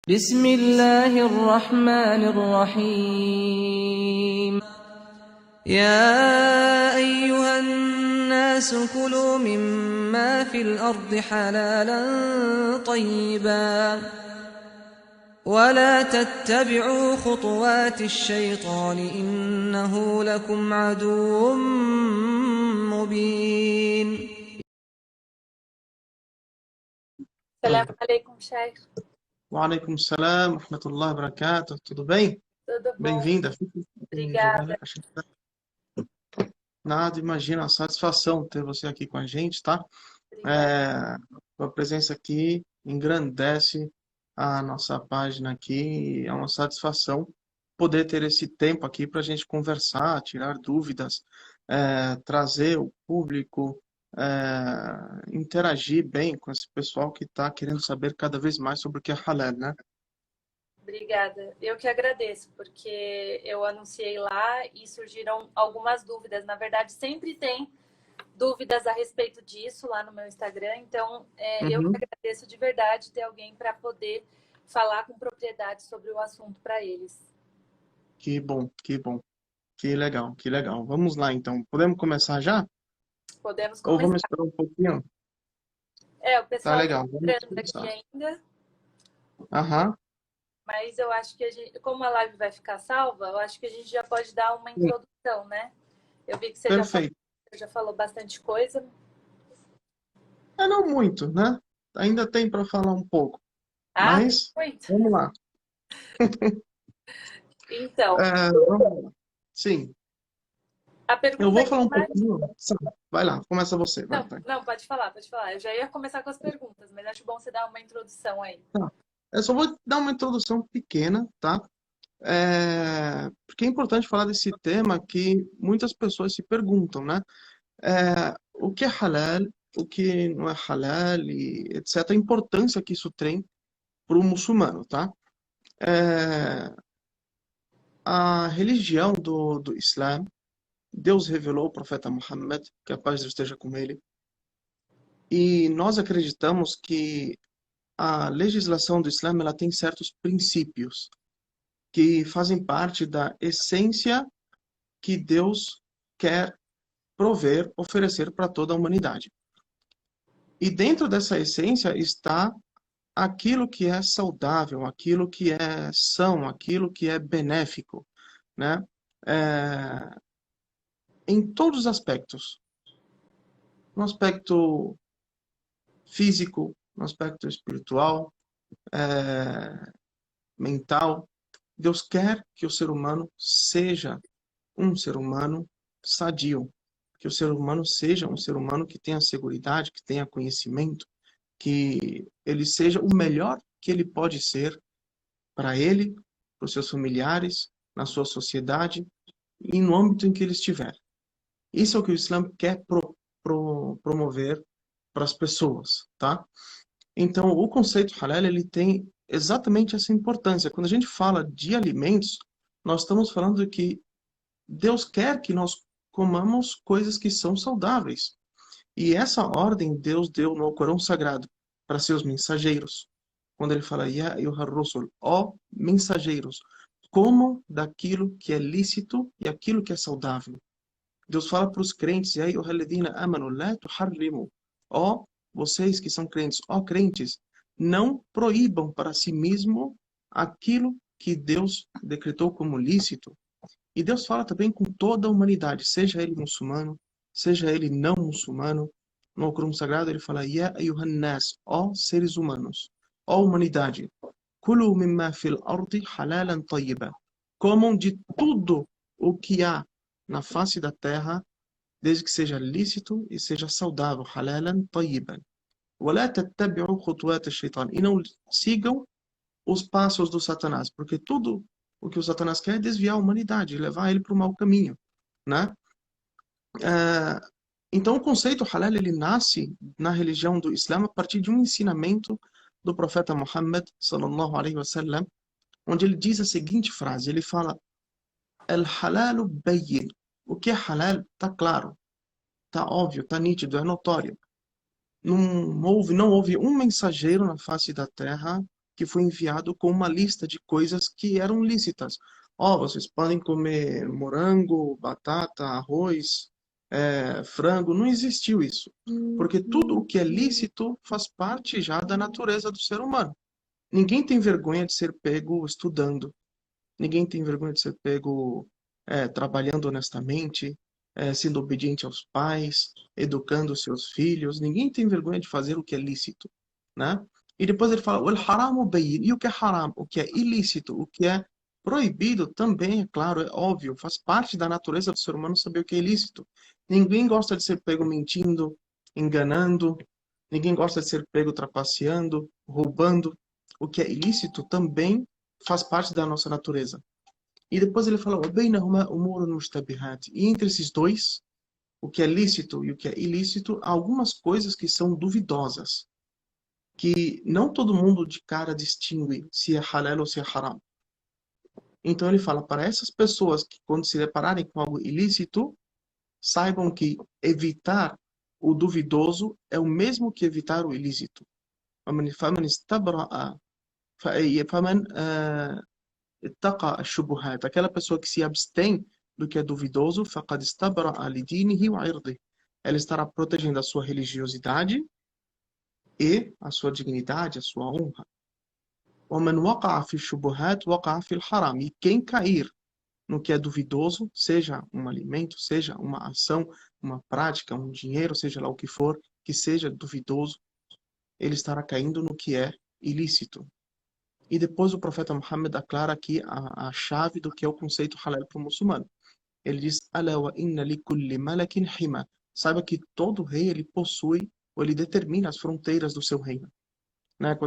بسم الله الرحمن الرحيم يا أيها الناس كلوا مما في الأرض حلالا طيبا ولا تتبعوا خطوات الشيطان إنه لكم عدو مبين. Salam aleikum, Sheikh. Waalaikum salam, rahmatullahi wa barakatuh. Tudo bem? Tudo bom? Bem-vinda. Obrigada. Nada, imagina, a satisfação ter você aqui com a gente, tá? Obrigada. Sua presença aqui engrandece a nossa página aqui. É uma satisfação poder ter esse tempo aqui para a gente conversar, tirar dúvidas, trazer o público, interagir bem com esse pessoal que está querendo saber cada vez mais sobre o que é halal, né? Obrigada. Eu que agradeço, porque eu anunciei lá e surgiram algumas dúvidas. Na verdade, sempre tem dúvidas a respeito disso lá no meu Instagram. Então, eu que agradeço de verdade ter alguém para poder falar com propriedade sobre o assunto para eles. Que bom, que bom. Que legal, que legal. Vamos lá, então. Podemos começar já? Podemos Ou vamos começar. esperar um pouquinho? O pessoal Tá legal, está vamos entrando aqui começar. ainda, Aham. mas eu acho que como a live vai ficar salva, eu acho que a gente já pode dar uma introdução, né? Eu vi que você Perfeito. já falou bastante coisa. Não muito, né? Ainda tem para falar um pouco, mas Muito. vamos lá. Então, Vamos lá. Sim, a pergunta eu vou que falar um mais... pouquinho. Vai lá, começa você. Vai. Não, pode falar. Eu já ia começar com as perguntas, mas acho bom você dar uma introdução aí. Tá. Eu só vou dar uma introdução pequena, tá? Porque é importante falar desse tema que muitas pessoas se perguntam, né? O que é halal, o que não é halal, e etc. A importância que isso tem para o muçulmano, tá? A religião do Islã, Deus revelou ao profeta Muhammad, que a paz de Deus esteja com ele, e nós acreditamos que a legislação do Islã ela tem certos princípios que fazem parte da essência que Deus quer prover, oferecer para toda a humanidade. E dentro dessa essência está aquilo que é saudável, aquilo que é são, aquilo que é benéfico, né? Em todos os aspectos. No aspecto físico, no aspecto espiritual, mental. Deus quer que o ser humano seja um ser humano sadio, que o ser humano seja um ser humano que tenha seguridade, que tenha conhecimento, que ele seja o melhor que ele pode ser para ele, para os seus familiares, na sua sociedade e no âmbito em que ele estiver. Isso é o que o Islã quer promover para as pessoas, tá? Então, o conceito halal, ele tem exatamente essa importância. Quando a gente fala de alimentos, nós estamos falando que Deus quer que nós comamos coisas que são saudáveis. E essa ordem Deus deu no Corão Sagrado para seus mensageiros. Quando ele fala, Ya ayyuhar rusul, ó mensageiros, comam daquilo que é lícito e aquilo que é saudável. Deus fala para os crentes, Ya ayyuhalladhina amanu, la tuharrimu, ó vocês que são crentes, ó crentes, não proíbam para si mesmo aquilo que Deus decretou como lícito. E Deus fala também com toda a humanidade, seja ele muçulmano, seja ele não muçulmano. No Corão Sagrado ele fala, Ya ayyuhan nas, ó seres humanos, ó humanidade, Kulu mimma fil ardi halalan tayyiba. Comam de tudo o que há na face da terra, desde que seja lícito e seja saudável, halalan tayyiban. ولا تتبعوا خطوات الشيطان. E não sigam os passos do Satanás, porque tudo o que o Satanás quer é desviar a humanidade, levar ele para o mau caminho, né? Então o conceito halal ele nasce na religião do Islã a partir de um ensinamento do profeta Muhammad sallallahu alaihi wasallam, onde ele diz a seguinte frase, ele fala: "Al halalu bayyin". O que é halal está claro, está óbvio, está nítido, é notório. Não houve um mensageiro na face da terra que foi enviado com uma lista de coisas que eram lícitas. Ó, vocês podem comer morango, batata, arroz, frango. Não existiu isso. Porque tudo o que é lícito faz parte já da natureza do ser humano. Ninguém tem vergonha de ser pego estudando. Ninguém tem vergonha de ser pego trabalhando honestamente, sendo obediente aos pais, educando seus filhos. Ninguém tem vergonha de fazer o que é lícito, né? E depois ele fala, "Wal haramu bayyin", e o que é haram, o que é ilícito, o que é proibido também, é claro, é óbvio, faz parte da natureza do ser humano saber o que é ilícito. Ninguém gosta de ser pego mentindo, enganando, ninguém gosta de ser pego trapaceando, roubando. O que é ilícito também faz parte da nossa natureza. E depois ele fala, "وبينهما أمور مشتبهات", e entre esses dois, o que é lícito e o que é ilícito, há algumas coisas que são duvidosas, que não todo mundo de cara distingue se é halal ou se é haram. Então ele fala para essas pessoas que quando se depararem com algo ilícito, saibam que evitar o duvidoso é o mesmo que evitar o ilícito. فمن استبرأ فمن ittaqa ash-shubuhat, aquela pessoa que se abstém do que é duvidoso, faqad istabra'a li dinihi wa 'irdihi. Ela estará protegendo a sua religiosidade e a sua dignidade, a sua honra. Wa man waqa'a fi ash-shubuhat waqa'a fi al-haram. E quem cair no que é duvidoso, seja um alimento, seja uma ação, uma prática, um dinheiro, seja lá o que for, que seja duvidoso, ele estará caindo no que é ilícito. E depois o profeta Muhammad declara aqui a chave do que é o conceito halal para o muçulmano. Ele diz, "Ala wa inna li kulli malakin hima". Saiba que todo rei ele possui ou ele determina as fronteiras do seu reino, né?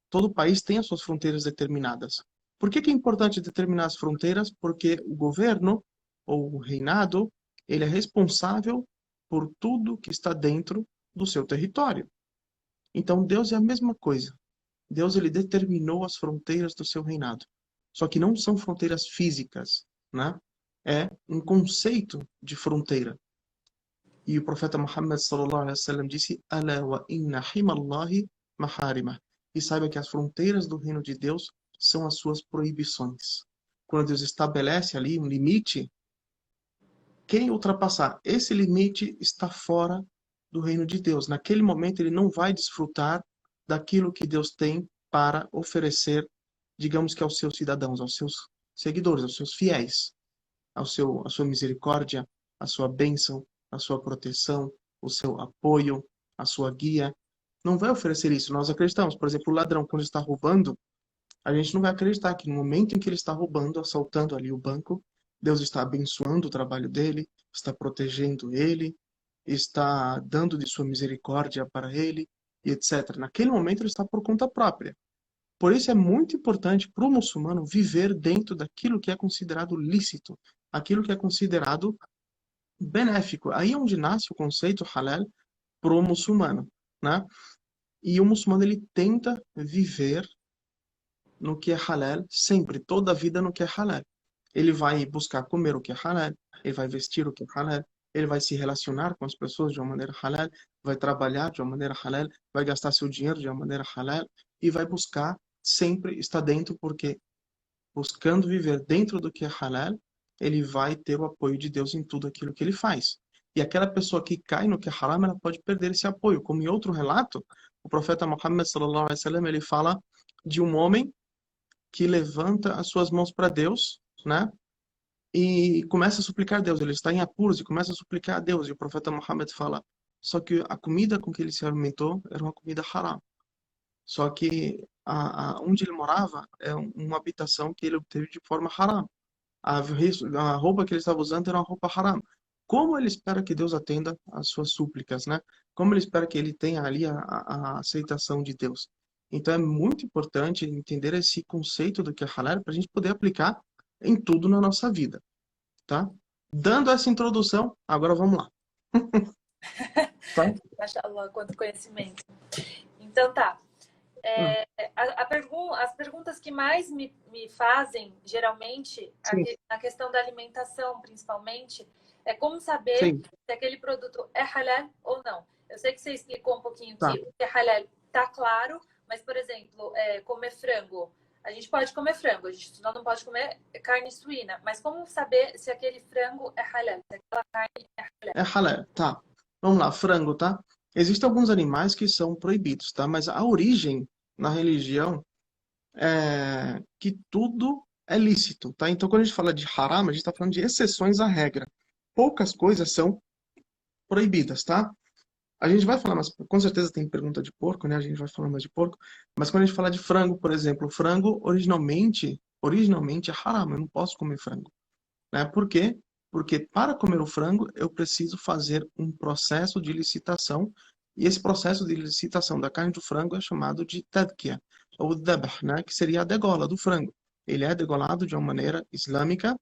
Todo país tem as suas fronteiras determinadas. Por que que é importante determinar as fronteiras? Porque o governo ou o reinado, ele é responsável por tudo que está dentro do seu território. Então Deus é a mesma coisa. Deus ele determinou as fronteiras do seu reinado. Só que não são fronteiras físicas, né? É um conceito de fronteira. E o profeta Muhammad sallallahu alaihi wasallam disse: "Ala wa inna himallahi maharimah". E saiba que as fronteiras do reino de Deus são as suas proibições. Quando Deus estabelece ali um limite, quem ultrapassar esse limite está fora do reino de Deus. Naquele momento ele não vai desfrutar daquilo que Deus tem para oferecer, digamos que aos seus cidadãos, aos seus seguidores, aos seus fiéis, a sua misericórdia, a sua bênção, a sua proteção, o seu apoio, a sua guia. Não vai oferecer isso. Nós acreditamos, por exemplo, o ladrão, quando está roubando, a gente não vai acreditar que no momento em que ele está roubando, assaltando ali o banco, Deus está abençoando o trabalho dele, está protegendo ele, está dando de sua misericórdia para ele, e etc. Naquele momento ele está por conta própria. Por isso é muito importante para o muçulmano viver dentro daquilo que é considerado lícito, aquilo que é considerado benéfico. Aí é onde nasce o conceito halal para o muçulmano, né? E o muçulmano ele tenta viver no que é halal sempre, toda a vida no que é halal. Ele vai buscar comer o que é halal, ele vai vestir o que é halal, ele vai se relacionar com as pessoas de uma maneira halal, vai trabalhar de uma maneira halal, vai gastar seu dinheiro de uma maneira halal e vai buscar sempre estar dentro, porque buscando viver dentro do que é halal, ele vai ter o apoio de Deus em tudo aquilo que ele faz. E aquela pessoa que cai no que é haram, ela pode perder esse apoio. Como em outro relato, o profeta Muhammad sallallahu alaihi wasallam, ele fala de um homem que levanta as suas mãos para Deus, né? E começa a suplicar a Deus. Ele está em apuros e começa a suplicar a Deus. E o profeta Muhammad fala, só que a comida com que ele se alimentou era uma comida haram. Só que onde ele morava é uma habitação que ele obteve de forma haram. A roupa que ele estava usando era uma roupa haram. Como ele espera que Deus atenda às suas súplicas, né? Como ele espera que ele tenha ali a aceitação de Deus? Então é muito importante entender esse conceito do que é halal para a gente poder aplicar em tudo na nossa vida, tá? Dando essa introdução, agora vamos lá. Tá? Mashallah, quanto conhecimento. Então tá. Hum, As perguntas que mais me fazem, geralmente, sim, na questão da alimentação, principalmente, é como saber sim, se aquele produto é halal ou não. Eu sei que você explicou um pouquinho tá. que o que é halal tá claro, Mas, por exemplo, comer frango. A gente pode comer frango, a gente só não pode comer carne suína. Mas como saber se aquele frango é halal? Se aquela carne é halal? É halal, tá. Vamos lá, frango, tá? Existem alguns animais que são proibidos, tá? Mas a origem na religião é que tudo é lícito, tá? Então, quando a gente fala de haram, a gente está falando de exceções à regra. Poucas coisas são proibidas, tá? A gente vai falar, mas com certeza tem pergunta de porco, né? A gente vai falar mais de porco. Mas quando a gente fala de frango, por exemplo, o frango originalmente é haram, eu não posso comer frango, né? Por quê? Porque para comer o frango, eu preciso fazer um processo de licitação, e esse processo de licitação da carne do frango é chamado de tadkia, ou dhabh, né? Que seria a degola do frango. Ele é degolado de uma maneira islâmica,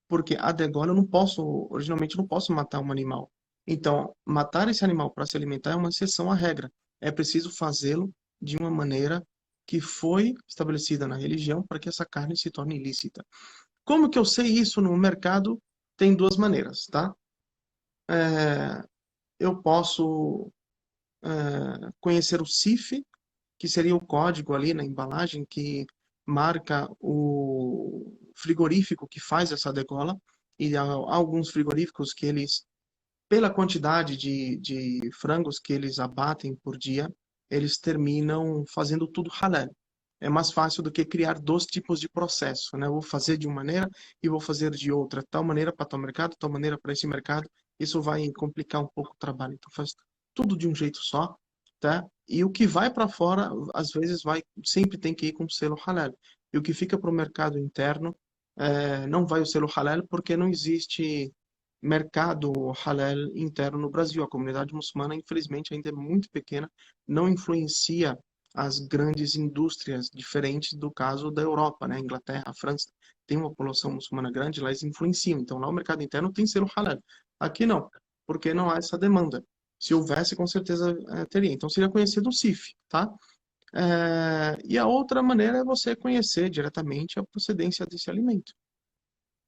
porque a degola eu não posso, originalmente eu não posso matar um animal. Então, matar esse animal para se alimentar é uma exceção à regra. É preciso fazê-lo de uma maneira que foi estabelecida na religião para que essa carne se torne ilícita. Como que eu sei isso no mercado? Tem duas maneiras, tá? Eu posso conhecer o CIF, que seria o código ali na embalagem que marca o frigorífico que faz essa degola. E há alguns frigoríficos que eles, pela quantidade de frangos que eles abatem por dia, eles terminam fazendo tudo halal. É mais fácil do que criar dois tipos de processo, né? Eu vou fazer de uma maneira e vou fazer de outra. Tal maneira para tal mercado, tal maneira para esse mercado. Isso vai complicar um pouco o trabalho. Então faz tudo de um jeito só, tá? E o que vai para fora, às vezes sempre tem que ir com selo halal. E o que fica para o mercado interno, não vai o selo halal porque não existe mercado halal interno no Brasil. A comunidade muçulmana, infelizmente, ainda é muito pequena, não influencia as grandes indústrias, diferente do caso da Europa, né? A Inglaterra, a França tem uma população muçulmana grande, lá eles influenciam. Então, lá o mercado interno tem selo halal. Aqui não, porque não há essa demanda. Se houvesse, com certeza teria. Então, seria conhecido o CIF, tá? E a outra maneira é você conhecer diretamente a procedência desse alimento.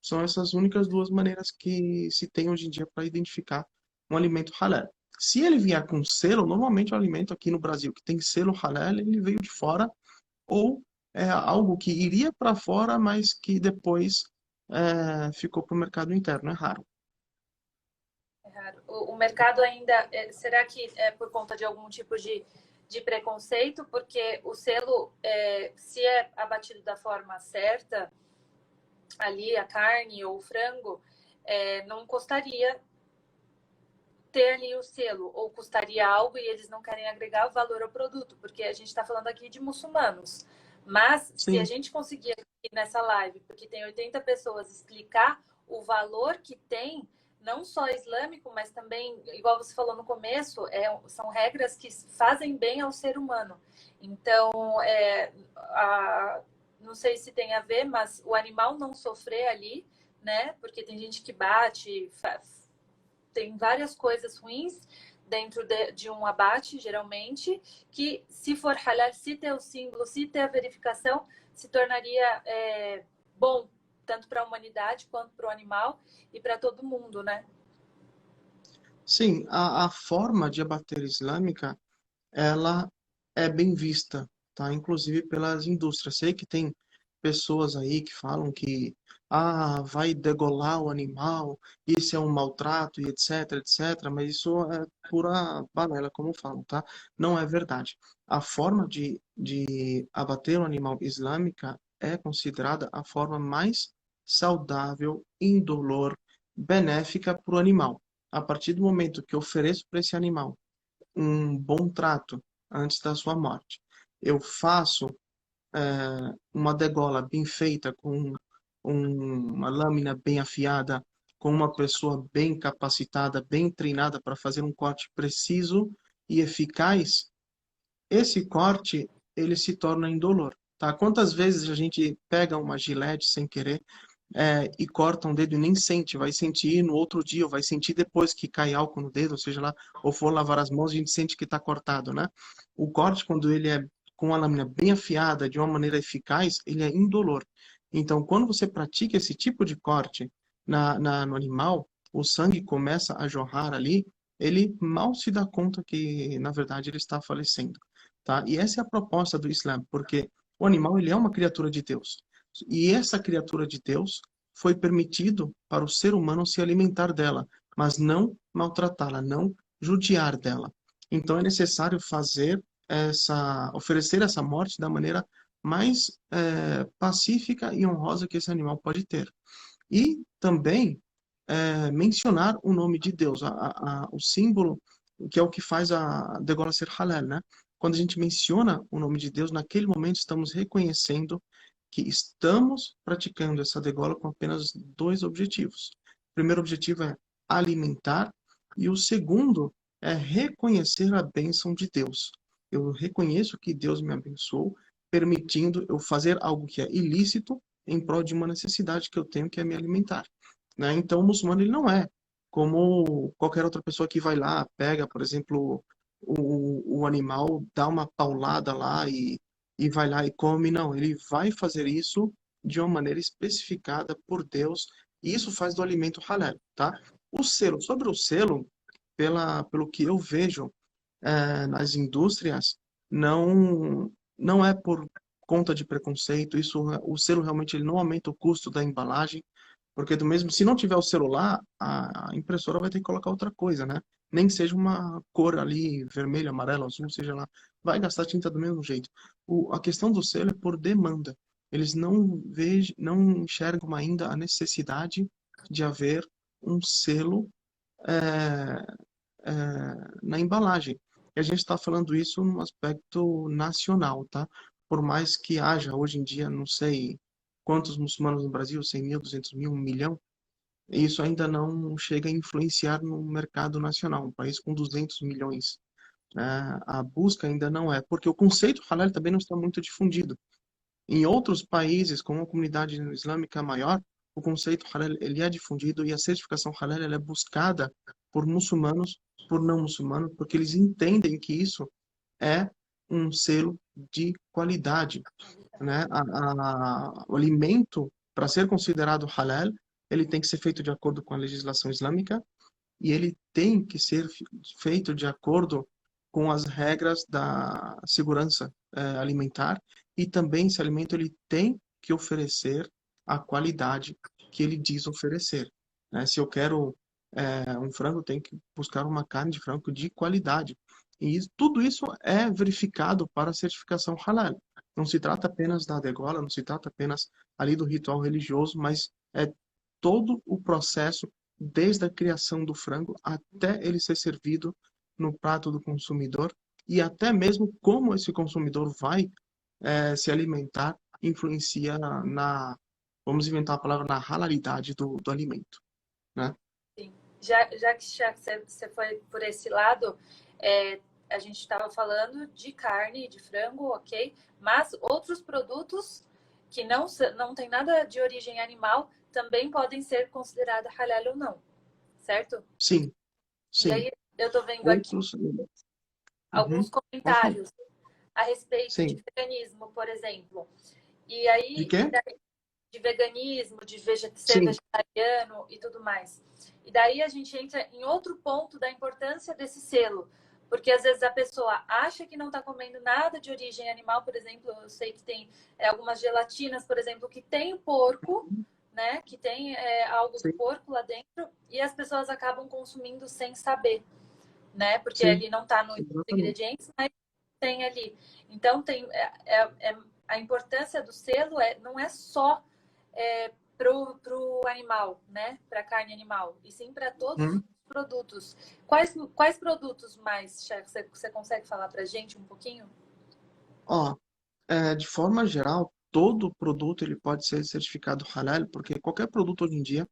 São essas únicas duas maneiras que se tem hoje em dia para identificar um alimento halal. Se ele vier com selo, normalmente o alimento aqui no Brasil que tem selo halal, ele veio de fora ou é algo que iria para fora, mas que depois ficou para o mercado interno. É raro. É raro. O mercado ainda. Será que é por conta de algum tipo de preconceito? Porque o selo, se é abatido da forma certa, ali a carne ou o frango, não custaria ter ali o selo, ou custaria algo e eles não querem agregar valor ao produto, porque a gente está falando aqui de muçulmanos. Mas se a Sim, gente conseguir aqui nessa live, porque tem 80 pessoas, explicar o valor que tem, não só islâmico, mas também, igual você falou no começo, são regras que fazem bem ao ser humano. Então, não sei se tem a ver, mas o animal não sofrer ali, né? Porque tem gente que bate, tem várias coisas ruins dentro de um abate, geralmente, que se for halal, se ter o símbolo, se ter a verificação, se tornaria bom, tanto para a humanidade quanto para o animal e para todo mundo, né? sim, a forma de abater islâmica, ela é bem vista, tá? Inclusive pelas indústrias. Sei que tem pessoas aí que falam que vai degolar o animal, isso é um maltrato e etc, etc, mas isso é pura balela, como falam, tá? Não é verdade. A forma de abater o animal islâmica é considerada a forma mais saudável, indolor, benéfica para o animal. A partir do momento que eu ofereço para esse animal um bom trato antes da sua morte. Eu faço uma degola bem feita, com uma lâmina bem afiada, com uma pessoa bem capacitada, bem treinada para fazer um corte preciso e eficaz. Esse corte, ele se torna indolor. Tá? Quantas vezes a gente pega uma gilete sem querer e corta um dedo e nem sente, vai sentir no outro dia, ou vai sentir depois que cai álcool no dedo, ou seja lá, ou for lavar as mãos, a gente sente que está cortado, né? O corte, quando ele é com a lâmina bem afiada, de uma maneira eficaz, ele é indolor. Então, quando você pratica esse tipo de corte no animal, o sangue começa a jorrar ali, ele mal se dá conta que, na verdade, ele está falecendo. tá? E essa é a proposta do Islã, porque o animal ele é uma criatura de Deus. E essa criatura de Deus foi permitido para o ser humano se alimentar dela, mas não maltratá-la, não judiar dela. Então é necessário oferecer essa morte da maneira mais pacífica e honrosa que esse animal pode ter. E também mencionar o nome de Deus, o símbolo, que é o que faz a degola ser halal, né? Quando a gente menciona o nome de Deus, naquele momento estamos reconhecendo que estamos praticando essa degola com apenas dois objetivos. O primeiro objetivo é alimentar e o segundo é reconhecer a bênção de Deus. Eu reconheço que Deus me abençoou, permitindo eu fazer algo que é ilícito em prol de uma necessidade que eu tenho, que é me alimentar, né? Então, o muçulmano ele não é como qualquer outra pessoa que vai lá, pega, por exemplo, o animal, dá uma paulada lá e vai lá e come. Não, ele vai fazer isso de uma maneira especificada por Deus, e isso faz do alimento halal, tá? O selo, sobre o selo, pelo que eu vejo nas indústrias, não é por conta de preconceito. Isso, o selo realmente ele não aumenta o custo da embalagem, porque do mesmo, se não tiver o celular, a impressora vai ter que colocar outra coisa, né? Nem que seja uma cor ali, vermelho, amarelo, azul, seja lá, vai gastar tinta do mesmo jeito. A questão do selo é por demanda. Eles não enxergam ainda a necessidade de haver um selo é, na embalagem. E a gente está falando isso no aspecto nacional, tá? Por mais que haja hoje em dia, não sei quantos muçulmanos no Brasil, 100 mil, 200 mil, 1 milhão, isso ainda não chega a influenciar no mercado nacional. Um país com 200 milhões, né? A busca ainda não é, porque o conceito halal também não está muito difundido. Em outros países, como a comunidade islâmica maior, o conceito halal ele é difundido e a certificação halal ela é buscada por muçulmanos, por não muçulmanos, porque eles entendem que isso é um selo de qualidade, né? O alimento, para ser considerado halal, ele tem que ser feito de acordo com a legislação islâmica e ele tem que ser feito de acordo com as regras da segurança alimentar, e também esse alimento ele tem que oferecer a qualidade que ele diz oferecer, né? Se eu quero um frango, eu tenho que buscar uma carne de frango de qualidade. E tudo isso é verificado para a certificação halal. Não se trata apenas da degola, não se trata apenas ali do ritual religioso, mas é todo o processo desde a criação do frango até ele ser servido no prato do consumidor, e até mesmo como esse consumidor vai se alimentar influencia vamos inventar a palavra, na halalidade do alimento, né? Sim. Já que você foi por esse lado, a gente estava falando de carne, de frango, ok? Mas outros produtos que não tem nada de origem animal também podem ser considerados halal ou não, certo? Sim, E sim. aí eu tô vendo aqui Outros. alguns Uhum. Pode falar. comentários a respeito de Sim. veganismo, por exemplo. De quê? De veganismo, ser Sim. vegetariano e tudo mais. E daí a gente entra em outro ponto da importância desse selo. Porque às vezes a pessoa acha que não está comendo nada de origem animal, por exemplo, eu sei que tem algumas gelatinas, por exemplo, que tem porco, né? Que tem algo do Sim. porco lá dentro, e as pessoas acabam consumindo sem saber, né? Porque Sim. ali não está nos Exatamente. ingredientes, mas tem ali. Então a importância do selo não é só pro animal, né? Para carne animal, e sim para todos os Uhum. produtos. Quais produtos mais, chefe, você consegue falar para gente um pouquinho? Ó, de forma geral, todo produto ele pode ser certificado halal, porque qualquer produto hoje em dia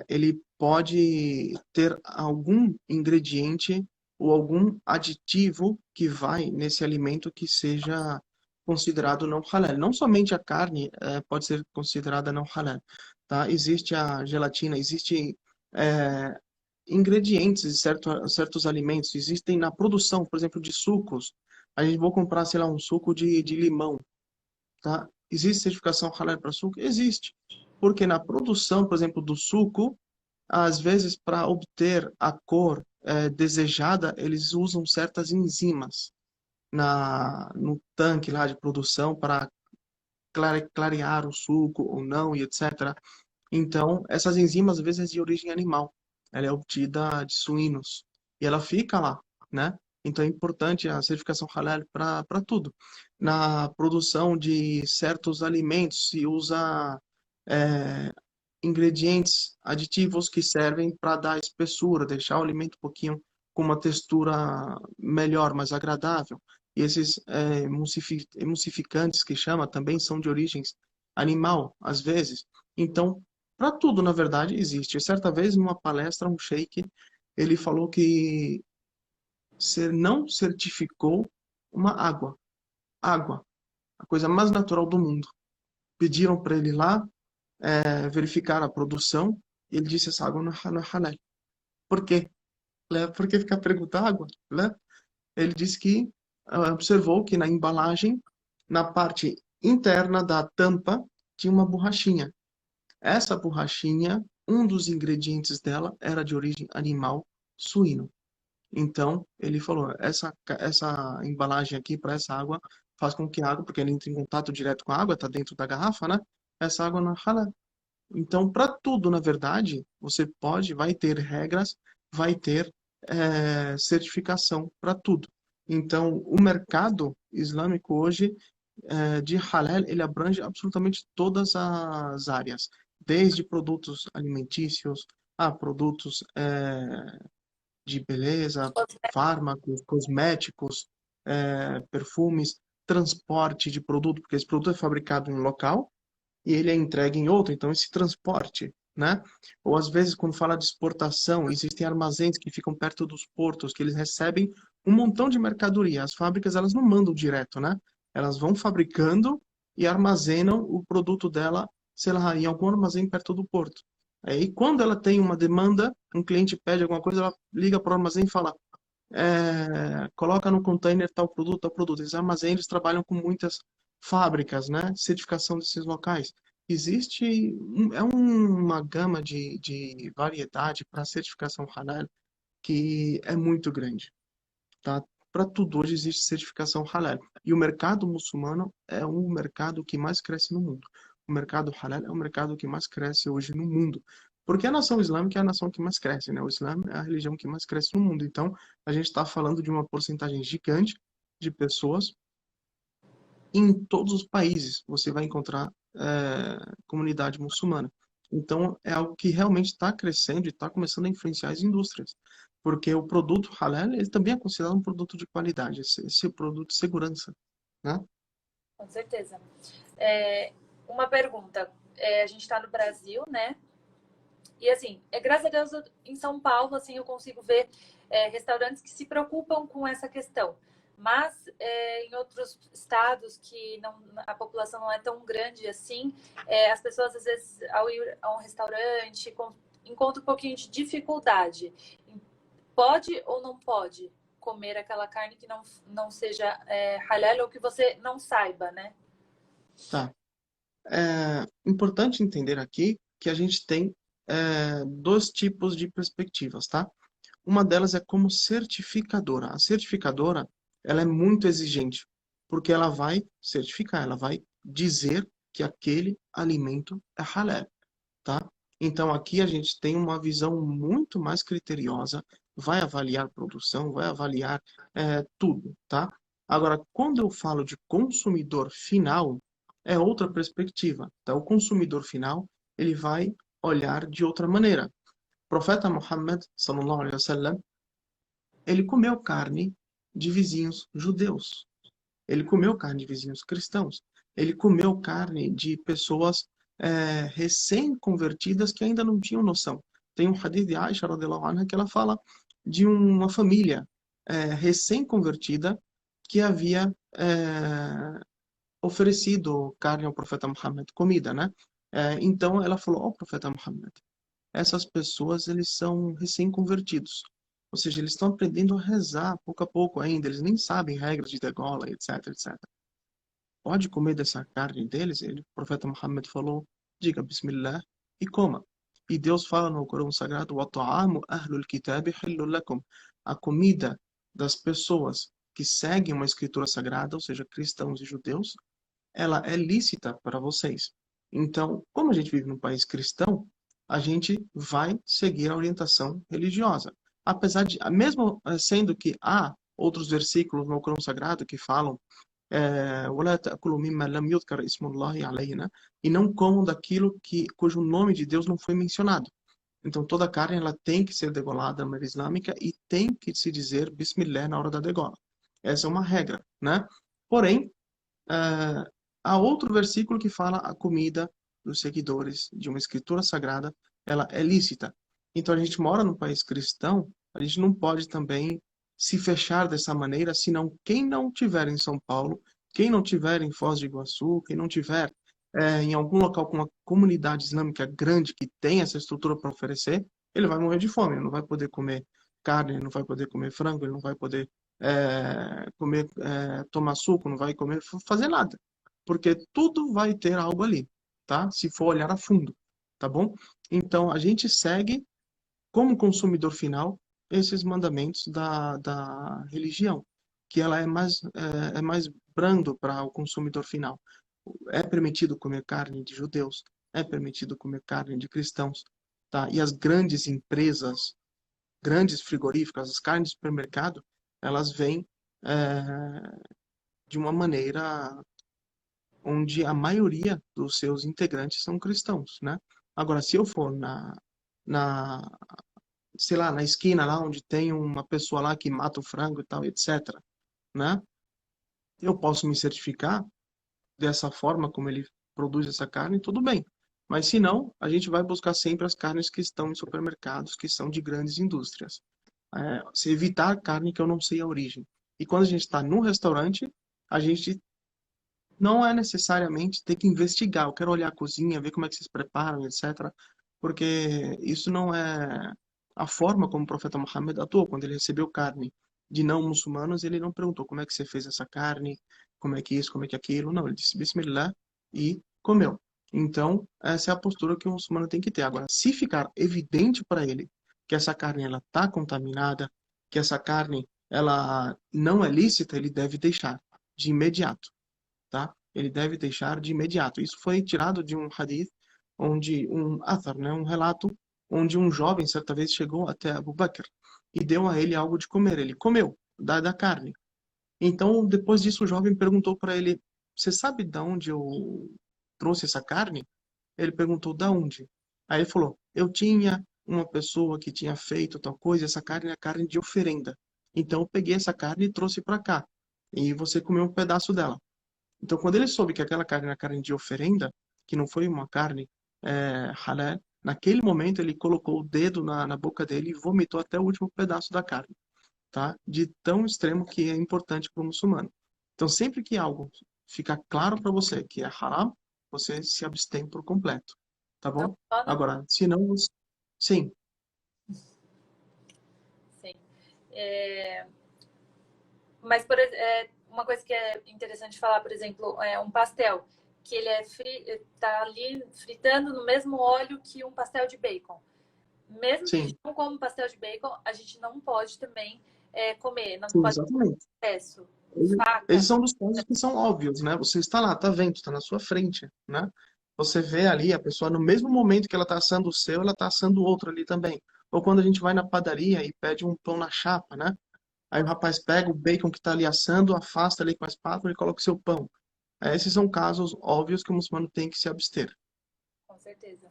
ele pode ter algum ingrediente ou algum aditivo que vai nesse alimento que seja considerado não halal. Não somente a carne pode ser considerada não halal, tá? Existe a gelatina, existe é, ingredientes de certos alimentos, existem na produção, por exemplo, de sucos. A gente vai comprar, sei lá, um suco de limão, tá? Existe certificação halal para suco? Existe. Porque na produção, por exemplo, do suco, às vezes para obter a cor desejada, eles usam certas enzimas. no tanque lá de produção para clarear o suco ou não e etc. Então, essas enzimas às vezes é de origem animal. Ela é obtida de suínos e ela fica lá, né? Então é importante a certificação halal para tudo. Na produção de certos alimentos se usa é, ingredientes aditivos que servem para dar espessura, deixar o alimento um pouquinho com uma textura melhor, mais agradável. E esses emulsificantes que chama também são de origens animal, às vezes. Então, para tudo, na verdade, existe. Certa vez, numa palestra, um sheik, ele falou que não certificou uma água. Água, a coisa mais natural do mundo. Pediram para ele lá verificar a produção e ele disse essa água não é halal. Por quê? Por que ficar perguntando água? Né? Ele disse que observou que na embalagem, na parte interna da tampa, tinha uma borrachinha. Essa borrachinha, um dos ingredientes dela era de origem animal suíno. Então, ele falou, essa embalagem aqui para essa água faz com que a água, porque ele entra em contato direto com a água, está dentro da garrafa, né? Essa água não é halal. Então, para tudo, na verdade, você vai ter regras, vai ter certificação para tudo. Então, o mercado islâmico hoje de halal, ele abrange absolutamente todas as áreas, desde produtos alimentícios a produtos de beleza, fármacos, cosméticos, perfumes, transporte de produto, porque esse produto é fabricado em um local e ele é entregue em outro, então esse transporte, né? Ou às vezes quando fala de exportação, existem armazéns que ficam perto dos portos, que eles recebem um montão de mercadoria. As fábricas, elas não mandam direto, né? Elas vão fabricando e armazenam o produto dela, sei lá, em algum armazém perto do porto. Aí quando ela tem uma demanda, um cliente pede alguma coisa, ela liga para o armazém e fala, coloca no container tal produto, tal produto. Esses armazéns, eles trabalham com muitas fábricas, né? Certificação desses locais. Existe uma gama de variedade para certificação halal que é muito grande, tá? Para tudo hoje existe certificação halal. E o mercado muçulmano é o mercado que mais cresce no mundo. O mercado halal é o mercado que mais cresce hoje no mundo. Porque a nação islâmica é a nação que mais cresce, né? O Islã é a religião que mais cresce no mundo. Então, a gente está falando de uma porcentagem gigante de pessoas em todos os países você vai encontrar comunidade muçulmana. Então, é algo que realmente está crescendo e está começando a influenciar as indústrias. Porque o produto halal, ele também é considerado um produto de qualidade, esse produto de segurança, né? Com certeza. Uma pergunta. A gente está no Brasil, né? E assim, graças a Deus, em São Paulo, assim, eu consigo ver restaurantes que se preocupam com essa questão. Mas em outros estados que a população não é tão grande assim, as pessoas às vezes ao ir a um restaurante encontram um pouquinho de dificuldade. Pode ou não pode comer aquela carne que não seja halal ou que você não saiba, né? Tá. É importante entender aqui que a gente tem dois tipos de perspectivas, tá? Uma delas é como certificadora. A certificadora, ela é muito exigente, porque ela vai certificar, ela vai dizer que aquele alimento é halal, tá? Então aqui a gente tem uma visão muito mais criteriosa, vai avaliar produção, vai avaliar tudo, tá? Agora, quando eu falo de consumidor final, é outra perspectiva, tá? O consumidor final, ele vai olhar de outra maneira. O profeta Muhammad, sallallahu alaihi wasallam, ele comeu carne de vizinhos judeus. Ele comeu carne de vizinhos cristãos. Ele comeu carne de pessoas recém-convertidas que ainda não tinham noção. Tem um hadith de Aisha, radiallahu anha, que ela fala de uma família recém-convertida que havia oferecido carne ao profeta Muhammad, comida, né? Então ela falou ao profeta Muhammad, essas pessoas, eles são recém-convertidos. Ou seja, eles estão aprendendo a rezar pouco a pouco ainda, eles nem sabem regras de degola, etc, etc. Pode comer dessa carne deles? O profeta Muhammad falou, diga Bismillah e coma. E Deus fala no Corão Sagrado, وَطَعَامُ أَهْلُ الْكِتَابِ حِلٌّ لَكُمْ. A comida das pessoas que seguem uma escritura sagrada, ou seja, cristãos e judeus, ela é lícita para vocês. Então, como a gente vive num país cristão, a gente vai seguir a orientação religiosa. Apesar de, mesmo sendo que há outros versículos no Corão Sagrado que falam ولا تأكلوا مما لم يذكر اسم الله عليه, né? E não comam daquilo cujo nome de Deus não foi mencionado. Então, toda carne ela tem que ser degolada na maneira islâmica e tem que se dizer Bismillah na hora da degola. Essa é uma regra, né? Porém, há outro versículo que fala a comida dos seguidores de uma escritura sagrada, ela é lícita. Então, a gente mora num país cristão, a gente não pode também se fechar dessa maneira, senão quem não tiver em São Paulo, quem não tiver em Foz do Iguaçu, quem não tiver em algum local com uma comunidade islâmica grande que tem essa estrutura para oferecer, ele vai morrer de fome, ele não vai poder comer carne, ele não vai poder comer frango, ele não vai poder tomar suco, não vai comer, fazer nada. Porque tudo vai ter algo ali, tá? Se for olhar a fundo, tá bom? Então, a gente segue, como consumidor final, esses mandamentos da religião, que ela é mais brando para o consumidor final. É permitido comer carne de judeus, é permitido comer carne de cristãos, tá? E as grandes empresas, grandes frigoríficas, as carnes de supermercado, elas vêm de uma maneira onde a maioria dos seus integrantes são cristãos, né? Agora, se eu for na, sei lá, na esquina lá onde tem uma pessoa lá que mata o frango e tal, etc., né? Eu posso me certificar dessa forma como ele produz essa carne, tudo bem. Mas se não, a gente vai buscar sempre as carnes que estão em supermercados, que são de grandes indústrias. Se evitar carne que eu não sei a origem. E quando a gente está num restaurante, a gente não é necessariamente ter que investigar. Eu quero olhar a cozinha, ver como é que vocês preparam, etc. Porque isso não é a forma como o profeta Muhammad atuou. Quando ele recebeu carne de não muçulmanos, ele não perguntou como é que você fez essa carne, como é que isso, como é que aquilo. Não, ele disse Bismillah e comeu. Então, essa é a postura que o muçulmano tem que ter. Agora, se ficar evidente para ele que essa carne ela está contaminada, que essa carne ela não é lícita, ele deve deixar de imediato, tá? Ele deve deixar de imediato. Isso foi tirado de um hadith, onde um athar, né, um relato, onde um jovem certa vez chegou até Abu Bakr e deu a ele algo de comer. Ele comeu da carne. Então, depois disso, o jovem perguntou para ele: Você sabe de onde eu trouxe essa carne? Ele perguntou: Da onde? Aí ele falou: Eu tinha uma pessoa que tinha feito tal coisa, essa carne é carne de oferenda. Então, eu peguei essa carne e trouxe para cá. E você comeu um pedaço dela. Então, quando ele soube que aquela carne era carne de oferenda, que não foi uma carne halal, naquele momento ele colocou o dedo na boca dele e vomitou até o último pedaço da carne, tá? De tão extremo que é importante para o muçulmano. Então, sempre que algo ficar claro para você que é haram, você se abstém por completo, tá Não bom? pode? Agora, se não, sim, Sim. Mas uma coisa que é interessante falar, por exemplo, é um pastel que ele tá ali fritando no mesmo óleo que um pastel de bacon. Mesmo que a sim, gente não come pastel de bacon, a gente não pode também comer, não sim, pode exatamente. ter acesso, Eles faca. são dos casos que são óbvios, né? Você está lá, está vendo, está na sua frente, né? Você vê ali a pessoa, no mesmo momento que ela está assando o seu, ela está assando o outro ali também. Ou quando a gente vai na padaria e pede um pão na chapa, né? Aí o rapaz pega o bacon que está ali assando, afasta ali com a espátula e coloca o seu pão. Esses são casos óbvios que o muçulmano tem que se abster. Com certeza.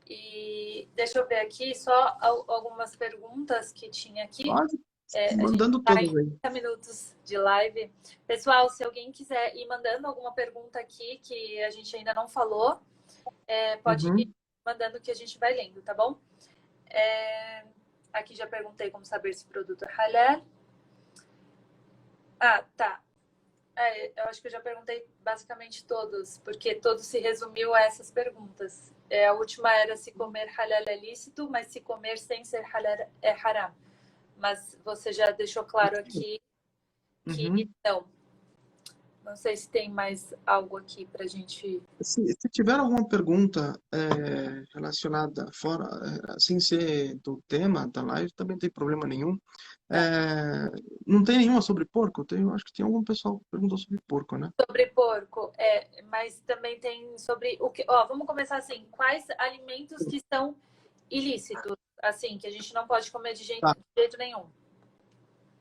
E deixa eu ver aqui só algumas perguntas que tinha aqui. Pode, A gente mandando está em todas aí. 30 minutos de live. Pessoal, se alguém quiser ir mandando alguma pergunta aqui que a gente ainda não falou, pode ir Uhum. mandando que a gente vai lendo, tá bom? Aqui já perguntei como saber se o produto é halal. Ah, tá. Eu acho que eu já perguntei basicamente todos, porque todos se resumiu a essas perguntas. A última era se comer halal é lícito, mas se comer sem ser halal é haram. Mas você já deixou claro aqui que Uhum. não. Não sei se tem mais algo aqui para a gente. Se tiver alguma pergunta relacionada fora, sem ser do tema da live, também não tem problema nenhum. É, não tem nenhuma sobre porco? Acho que tem algum pessoal que perguntou sobre porco, né? Sobre porco, mas também tem sobre o que. Ó, vamos começar assim. Quais alimentos que são ilícitos, assim, que a gente não pode comer Tá, de jeito nenhum?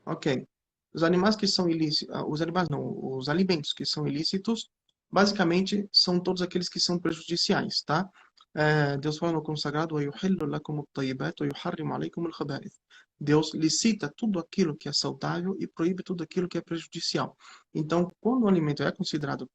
ok. Os animais que são ilícitos, os animais não, os alimentos que são ilícitos, basicamente são todos aqueles que são prejudiciais, tá? Deus fala no consagrado: "وَيُحِلُّ لَكُمُ الطَّيِّبَاتِ وَيُحَرِّمُ عَلَيْكُمُ الْخَبَائِثَ". Deus licita tudo aquilo que é saudável e proíbe tudo aquilo que é prejudicial. Então, quando o alimento é considerado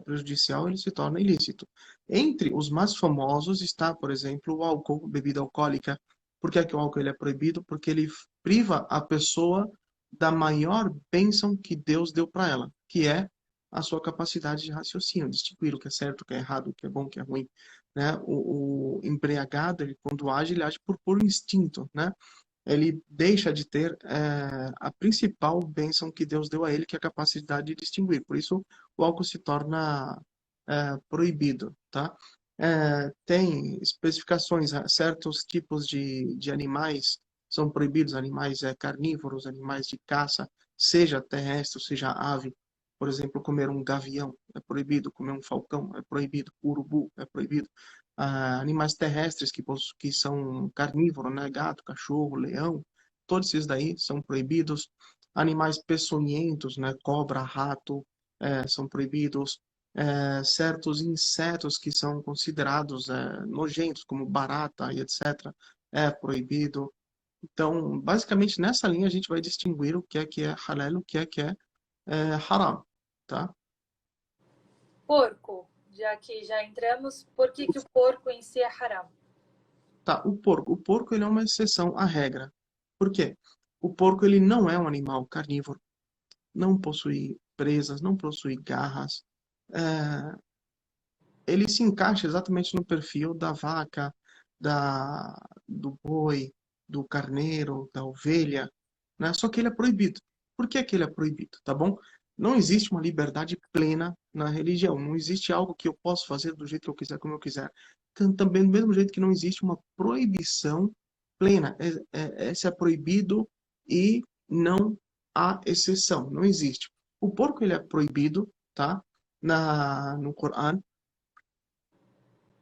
prejudicial, ele se torna ilícito. Entre os mais famosos está, por exemplo, o álcool, bebida alcoólica. Por que é que o álcool ele é proibido? Porque ele priva a pessoa da maior bênção que Deus deu para ela, que é a sua capacidade de raciocínio, distinguir o que é certo, o que é errado, o que é bom, o que é ruim, né? O embriagado, ele, quando age, ele age por puro instinto, né? Ele deixa de ter a principal bênção que Deus deu a ele, que é a capacidade de distinguir. Por isso, o álcool se torna proibido, tá? Tem especificações, certos tipos de animais são proibidos, animais carnívoros, animais de caça, seja terrestre, seja ave. Por exemplo, comer um gavião é proibido, comer um falcão é proibido, urubu é proibido. Animais terrestres que são carnívoros, né? Gato, cachorro, leão, todos esses daí são proibidos. Animais peçonhentos, né? Cobra, rato, são proibidos. Certos insetos que são considerados nojentos, como barata e etc., é proibido. Então, basicamente, nessa linha a gente vai distinguir o que é halal e o que é haram, tá? Porco, já que já entramos, por que o porco em si é haram? Tá, o porco ele é uma exceção à regra. Por quê? O porco ele não é um animal carnívoro, não possui presas, não possui garras. É, ele se encaixa exatamente no perfil da vaca, do boi, do carneiro, da ovelha, né? Só que ele é proibido. Por que que ele é proibido, tá bom? Não existe uma liberdade plena na religião. Não existe algo que eu posso fazer do jeito que eu quiser, como eu quiser. Também do mesmo jeito que não existe uma proibição plena. Esse é proibido e não há exceção. Não existe. O porco ele é proibido, tá? No Corão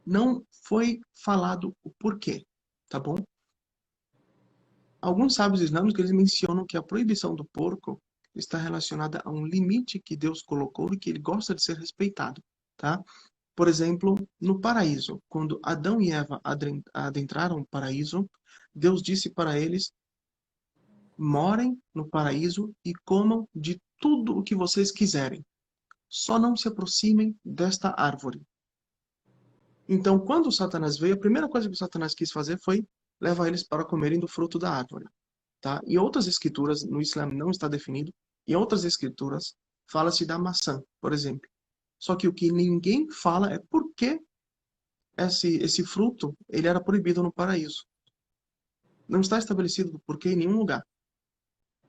não foi falado o porquê, tá bom? Alguns sábios islâmicos eles mencionam que a proibição do porco está relacionada a um limite que Deus colocou e que ele gosta de ser respeitado, tá? Por exemplo, no paraíso, quando Adão e Eva adentraram o paraíso, Deus disse para eles: morem no paraíso e comam de tudo o que vocês quiserem. Só não se aproximem desta árvore. Então, quando o Satanás veio, a primeira coisa que o Satanás quis fazer foi levar eles para comerem do fruto da árvore, tá? Em outras escrituras, no Islã não está definido, em outras escrituras fala-se da maçã, por exemplo. Só que o que ninguém fala é por que esse fruto ele era proibido no paraíso. Não está estabelecido o porquê em nenhum lugar.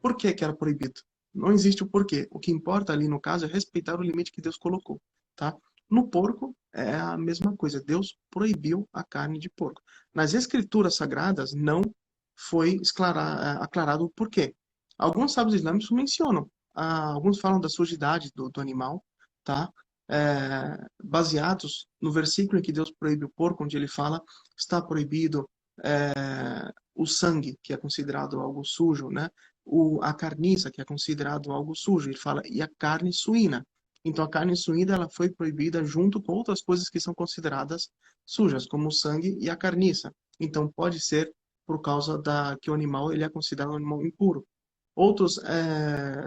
Por que que era proibido? Não existe o porquê. O que importa ali, no caso, é respeitar o limite que Deus colocou, tá? No porco é a mesma coisa. Deus proibiu a carne de porco. Nas escrituras sagradas não foi aclarado o porquê. Alguns sábios islâmicos mencionam. Alguns falam da sujidade do animal, tá? Baseados no versículo em que Deus proíbe o porco, onde ele fala, está proibido o sangue, que é considerado algo sujo, né? A carniça, que é considerado algo sujo. Ele fala, e a carne suína. Então, a carne suína ela foi proibida junto com outras coisas que são consideradas sujas, como o sangue e a carniça. Então, pode ser por causa que o animal ele é considerado um animal impuro. Outros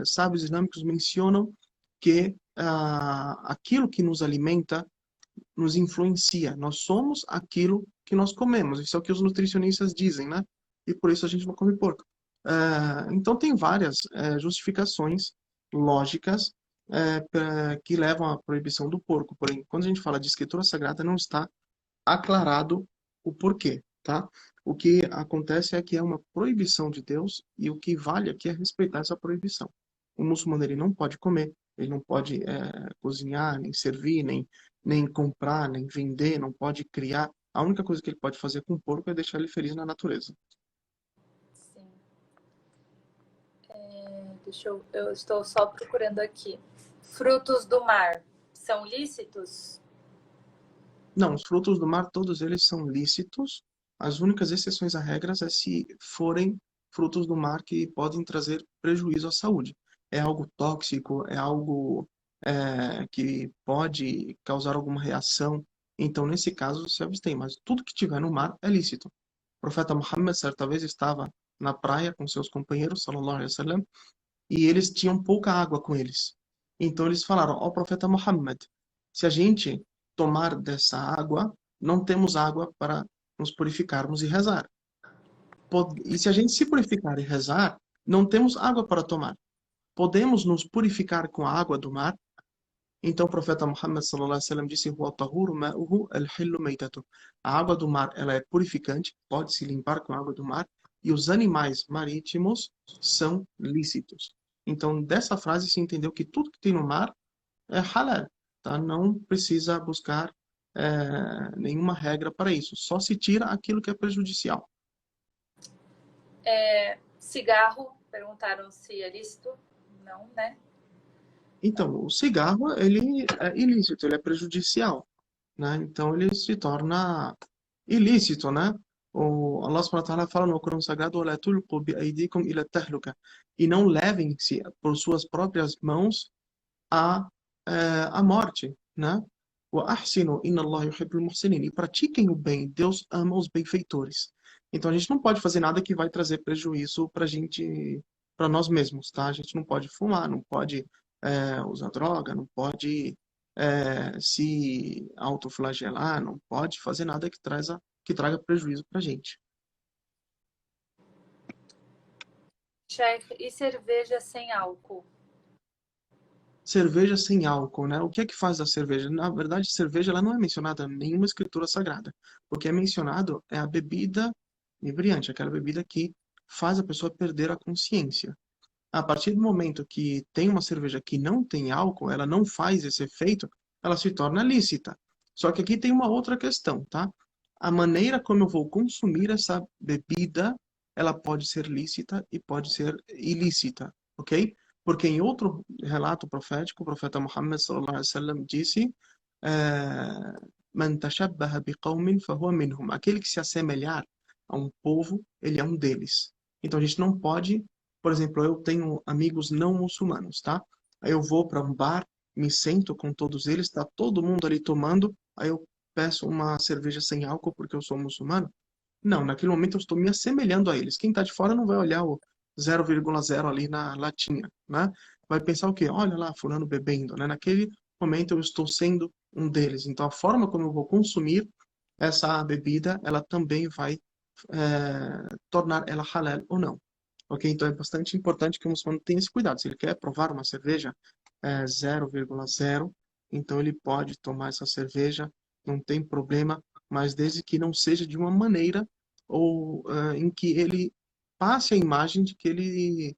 sábios islâmicos mencionam que aquilo que nos alimenta nos influencia. Nós somos aquilo que nós comemos. Isso é o que os nutricionistas dizem, né? E por isso a gente não come porco. Então tem várias justificações lógicas que levam à proibição do porco. Porém, quando a gente fala de escritura sagrada, não está aclarado o porquê, tá? O que acontece é que é uma proibição de Deus e o que vale aqui é respeitar essa proibição. O muçulmano ele não pode comer, Ele não pode cozinhar, nem servir, nem comprar, nem vender, não pode criar. A única coisa que ele pode fazer com o porco é deixar ele feliz na natureza. Sim. Eu estou só procurando aqui. Frutos do mar são lícitos? Não, os frutos do mar, todos eles são lícitos. As únicas exceções à regra é se forem frutos do mar que podem trazer prejuízo à saúde. É algo tóxico, é algo que pode causar alguma reação. Então, nesse caso, se abstém. Mas tudo que tiver no mar é lícito. O profeta Muhammad, certa vez, estava na praia com seus companheiros, sallallahu alaihi wasallam, e eles tinham pouca água com eles. Então eles falaram ao profeta Muhammad: se a gente tomar dessa água, não temos água para nos purificarmos e rezar. E se a gente se purificar e rezar, não temos água para tomar. Podemos nos purificar com a água do mar? Então o profeta Muhammad sallallahu alaihi wasallam disse: "Huwa tahuru ma'uhu al-hillu maytatuh." A água do mar, ela é purificante, pode se limpar com a água do mar, e os animais marítimos são lícitos. Então, dessa frase se entendeu que tudo que tem no mar é halal, tá? Não precisa buscar nenhuma regra para isso. Só se tira aquilo que é prejudicial. Cigarro, perguntaram se é lícito. Não, né? Então, o cigarro, ele é ilícito, ele é prejudicial, né? Então, ele se torna ilícito, né? O Allah subhanahu wa ta'ala fala no Corão Sagrado: "Wala tulqu bi aydikum ila tahluka", e não levem-se por suas próprias mãos a, a morte, né? Wa ahsinu inna Allah yuhibbul muhsinin. E pratiquem o bem, Deus ama os benfeitores. Então, a gente não pode fazer nada que vai trazer prejuízo para gente, para nós mesmos, tá? A gente não pode fumar, não pode usar droga, não pode se autoflagelar, não pode fazer nada que traga prejuízo para a gente. Sheikh, e cerveja sem álcool? Cerveja sem álcool, né? O que é que faz a cerveja? Na verdade, cerveja ela não é mencionada em nenhuma escritura sagrada. O que é mencionado é a bebida inebriante, aquela bebida que faz a pessoa perder a consciência. A partir do momento que tem uma cerveja que não tem álcool, ela não faz esse efeito, ela se torna lícita. Só que aqui tem uma outra questão, tá? A maneira como eu vou consumir essa bebida, ela pode ser lícita e pode ser ilícita, ok? Porque em outro relato profético, o profeta Muhammad sallallahu alaihi wasallam disse: "Man tashabbaha biqawmin fahuwa minhum." Aquele que se assemelhar a um povo, ele é um deles. Então a gente não pode, por exemplo, eu tenho amigos não muçulmanos, tá? Aí eu vou para um bar, me sento com todos eles, tá todo mundo ali tomando, aí eu peço uma cerveja sem álcool porque eu sou muçulmano. Não, naquele momento eu estou me assemelhando a eles. Quem está de fora não vai olhar o 0,0 ali na latinha, né? Vai pensar o quê? Olha lá, fulano bebendo, né? Naquele momento eu estou sendo um deles. Então a forma como eu vou consumir essa bebida, ela também vai tornar ela halal ou não. Ok? Então é bastante importante que o muçulmano tenha esse cuidado. Se ele quer provar uma cerveja 0,0, então ele pode tomar essa cerveja, não tem problema, mas desde que não seja de uma maneira ou em que ele passe a imagem de que ele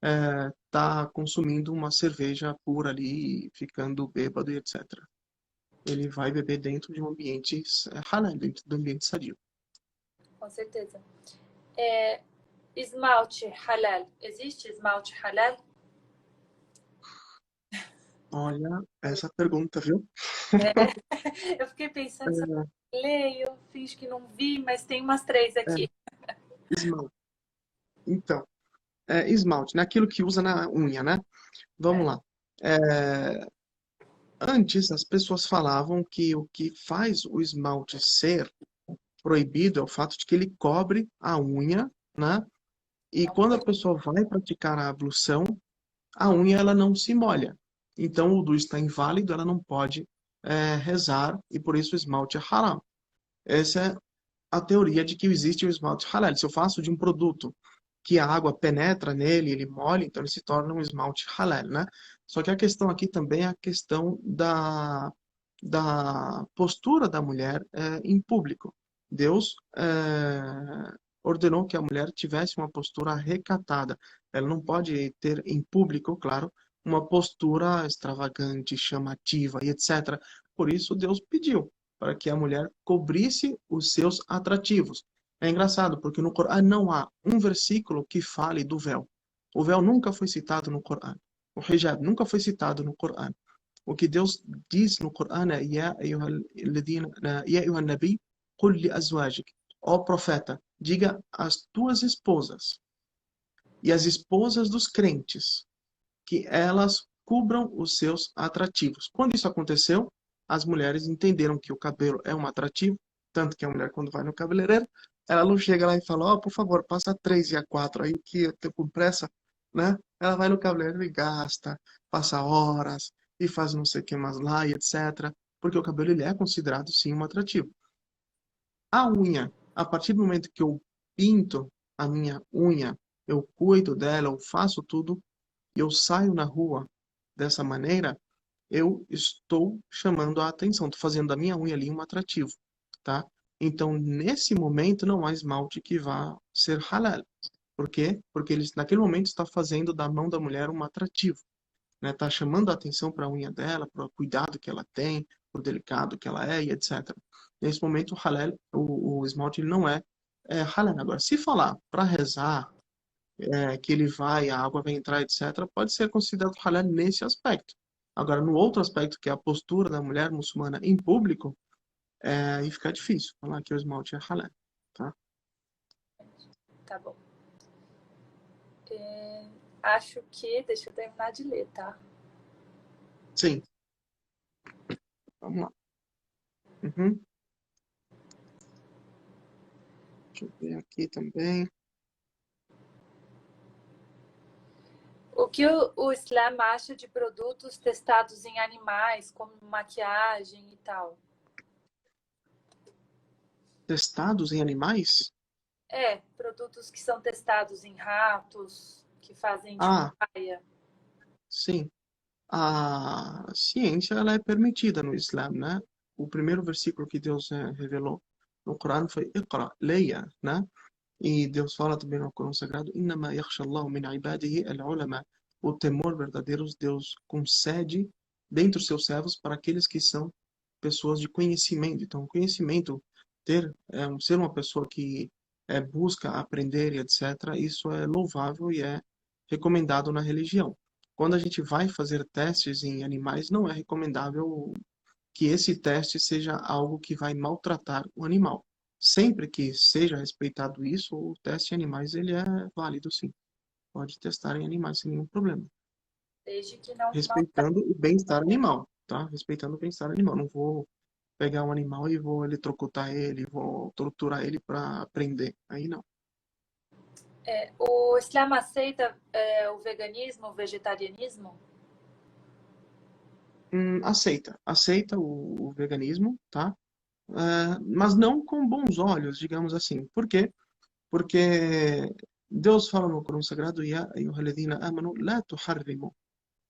está consumindo uma cerveja pura ali, ficando bêbado e etc. Ele vai beber dentro de um ambiente halal, dentro do ambiente sadio. Com certeza. Esmalte halal. Existe esmalte halal? Olha, essa pergunta, viu? Eu fiquei pensando, se eu leio, finge que não vi, mas tem umas 3 aqui. Esmalte. Então, esmalte, né? Aquilo que usa na unha, né? Vamos lá. É, Antes, as pessoas falavam que o que faz o esmalte ser proibido é o fato de que ele cobre a unha, né? E quando a pessoa vai praticar a ablução, a unha ela não se molha. Então, o wudu está inválido, ela não pode rezar, e por isso o esmalte é haram. Essa é a teoria de que existe o esmalte halal. Se eu faço de um produto que a água penetra nele, ele molha, então ele se torna um esmalte halal, né? Só que a questão aqui também é a questão da postura da mulher em público. Deus ordenou que a mulher tivesse uma postura recatada. Ela não pode ter em público, claro, uma postura extravagante, chamativa e etc. Por isso Deus pediu para que a mulher cobrisse os seus atrativos. É engraçado, porque no Corão não há um versículo que fale do véu. O véu nunca foi citado no Corão. O hijab nunca foi citado no Corão. O que Deus diz no Corão é: Ya ayyuhan nabi, qul li azwajik. Ó profeta, diga às tuas esposas e às esposas dos crentes que elas cubram os seus atrativos. Quando isso aconteceu, as mulheres entenderam que o cabelo é um atrativo, tanto que a mulher, quando vai no cabeleireiro, ela não chega lá e fala: ó, por favor, passa a 3 e a 4 aí que eu tô com pressa, né? Ela vai no cabeleireiro e gasta, passa horas e faz não sei o que mais lá e etc. Porque o cabelo ele é considerado sim um atrativo. A unha, a partir do momento que eu pinto a minha unha, eu cuido dela, eu faço tudo, e eu saio na rua dessa maneira, eu estou chamando a atenção, estou fazendo da minha unha ali um atrativo, tá? Então, nesse momento, não há esmalte que vá ser halal. Por quê? Porque ele, naquele momento, está fazendo da mão da mulher um atrativo, né? Está chamando a atenção para a unha dela, para o cuidado que ela tem, para o delicado que ela é e etc. Nesse momento, o halal, o esmalte, ele não é halal. Agora, se falar para rezar, que ele vai, a água vai entrar, etc., pode ser considerado halal nesse aspecto. Agora, no outro aspecto, que é a postura da mulher muçulmana em público, aí fica difícil falar que o esmalte é halal, tá? Tá bom. Acho que... Deixa eu terminar de ler, tá? Sim, vamos lá. Uhum. Deixa eu ver aqui também. O que o Islam acha de produtos testados em animais, como maquiagem e tal? Testados em animais? Produtos que são testados em ratos, que fazem de Ah, cobaia. sim. A ciência, ela é permitida no Islã, né? O primeiro versículo que Deus revelou no Corão foi Iqra, leia, né? E Deus fala também no Corão Sagrado: "Innama yakhsha Allahu min ibadihi al-ulama." O temor verdadeiro Deus concede dentre os seus servos para aqueles que são pessoas de conhecimento. Então, conhecimento, ser uma pessoa que busca aprender e etc., isso é louvável e é recomendado na religião. Quando a gente vai fazer testes em animais, não é recomendável que esse teste seja algo que vai maltratar o animal. Sempre que seja respeitado isso, o teste em animais ele é válido, sim. Pode testar em animais sem nenhum problema. Desde que não maltrate. Respeitando o bem-estar animal, tá? Respeitando o bem-estar animal. Não vou pegar um animal e vou eletrocutar ele, vou torturar ele para aprender. Aí não. O Islam aceita o veganismo, o vegetarianismo? Aceita o veganismo, tá? Mas não com bons olhos, digamos assim. Por quê? Porque Deus fala no Corão Sagrado: "Ya ayyuhalladhina amanu la tuharrimu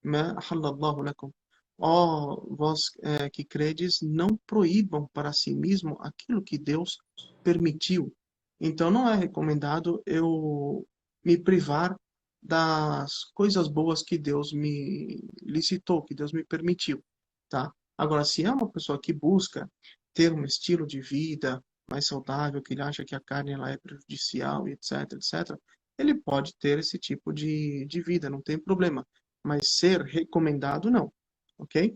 ma ahallallahu lakum." Ó, vós que credes, não proíbam para si mesmo aquilo que Deus permitiu. Então não é recomendado eu me privar das coisas boas que Deus me licitou, que Deus me permitiu, tá? Agora, se é uma pessoa que busca ter um estilo de vida mais saudável, que ele acha que a carne ela é prejudicial, etc, etc, ele pode ter esse tipo de vida, não tem problema. Mas ser recomendado, não, ok?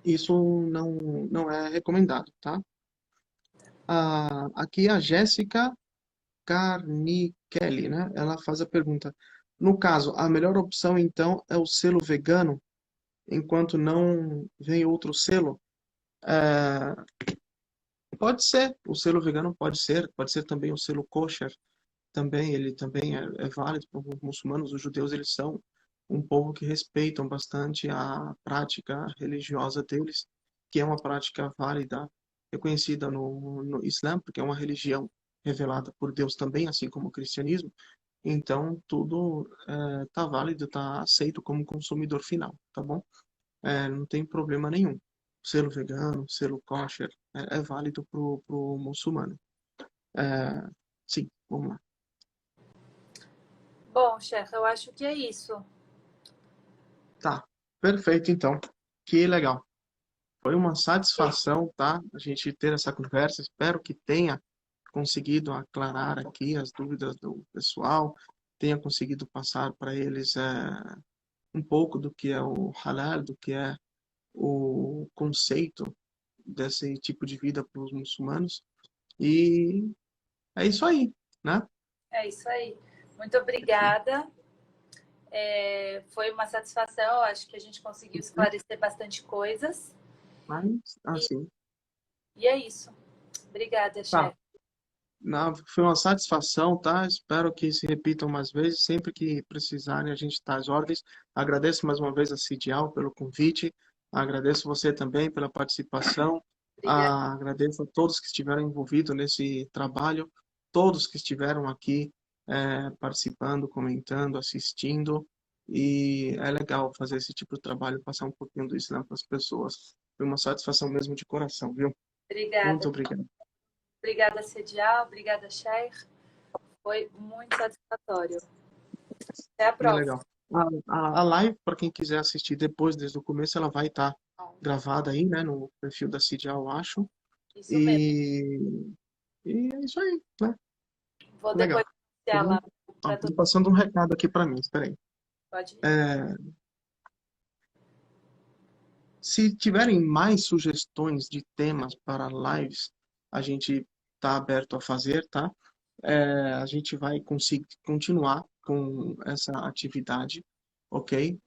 Isso não é recomendado, tá? Aqui a Jéssica Carnichelli, né? Ela faz a pergunta: no caso, a melhor opção então é o selo vegano, enquanto não vem outro selo? É, pode ser, o selo vegano pode ser também o selo kosher, também ele também é válido para os muçulmanos. Os judeus eles são um povo que respeitam bastante a prática religiosa deles, que é uma prática válida, reconhecida no Islã, porque é uma religião revelada por Deus também, assim como o cristianismo. Então tudo tá válido, tá aceito como consumidor final, tá bom? Não tem problema nenhum. Selo vegano, selo kosher, é válido pro muçulmano. É, sim, vamos lá. Bom, chefe, eu acho que é isso. Tá, perfeito então. Que legal. Foi uma satisfação, tá? A gente ter essa conversa. Espero que tenha conseguido aclarar aqui as dúvidas do pessoal, tenha conseguido passar para eles um pouco do que é o halal, do que é o conceito desse tipo de vida para os muçulmanos. E é isso aí, né? É isso aí. Muito obrigada. Foi uma satisfação. Acho que a gente conseguiu esclarecer bastante coisas. Mas, assim, E é isso. Obrigada, tá. chefe. Não, foi uma satisfação, tá? Espero que se repitam mais vezes. Sempre que precisarem, a gente está às ordens. Agradeço mais uma vez a Cidial pelo convite. Agradeço você também pela participação. Obrigada. Agradeço a todos que estiveram envolvidos nesse trabalho, todos que estiveram aqui participando, comentando, assistindo. E é legal fazer esse tipo de trabalho, passar um pouquinho do Islã para as pessoas. Foi uma satisfação mesmo de coração, viu? Muito Obrigada. obrigado. Obrigada, Sedial. Obrigada, Sheikh. Foi muito satisfatório. Até a Que próxima. legal. A live, para quem quiser assistir depois, desde o começo, ela vai estar gravada aí, né, no perfil da Cidial, eu acho. Isso mesmo. E, e é isso aí, né? Vou depois Legal. anunciar lá Ó, para tô todo passando um recado aqui para mim, espera aí. Pode ir. É, se tiverem mais sugestões de temas para lives, a gente está aberto a fazer, tá? A gente vai conseguir continuar com essa atividade, ok?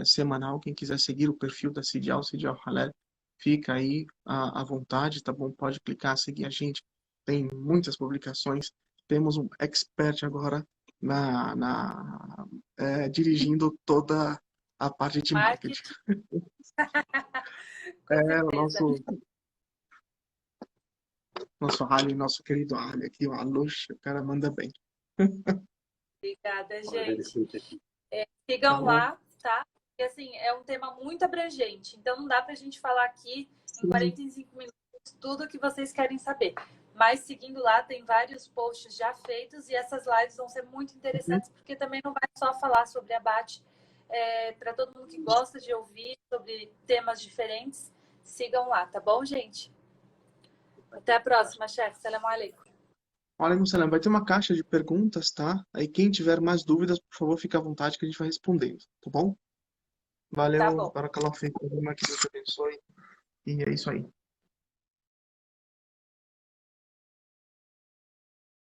Semanal. Quem quiser seguir o perfil da Cidial Halal, fica aí à vontade, tá bom? Pode clicar, seguir a gente. Tem muitas publicações. Temos um expert agora dirigindo toda a parte de marketing. Marketing, com O certeza. nosso Ali, nosso querido Ali aqui, o Alush, o cara manda bem. Obrigada, gente. Tá Sigam bom? lá, tá? Porque, assim, é um tema muito abrangente. Então, não dá para a gente falar aqui em Sim. 45 minutos tudo o que vocês querem saber. Mas, seguindo lá, tem vários posts já feitos e essas lives vão ser muito Uhum. interessantes, porque também não vai só falar sobre abate. Para todo mundo que gosta de ouvir sobre temas diferentes, sigam lá, tá bom, gente? Até a próxima, chefe. Salam aleikum. Olha, Salam, vai ter uma caixa de perguntas, tá? Aí quem tiver mais dúvidas, por favor, fique à vontade que a gente vai respondendo, tá bom? Tá Valeu, bom. Barakallahu fiik, que Deus te abençoe. E é isso aí.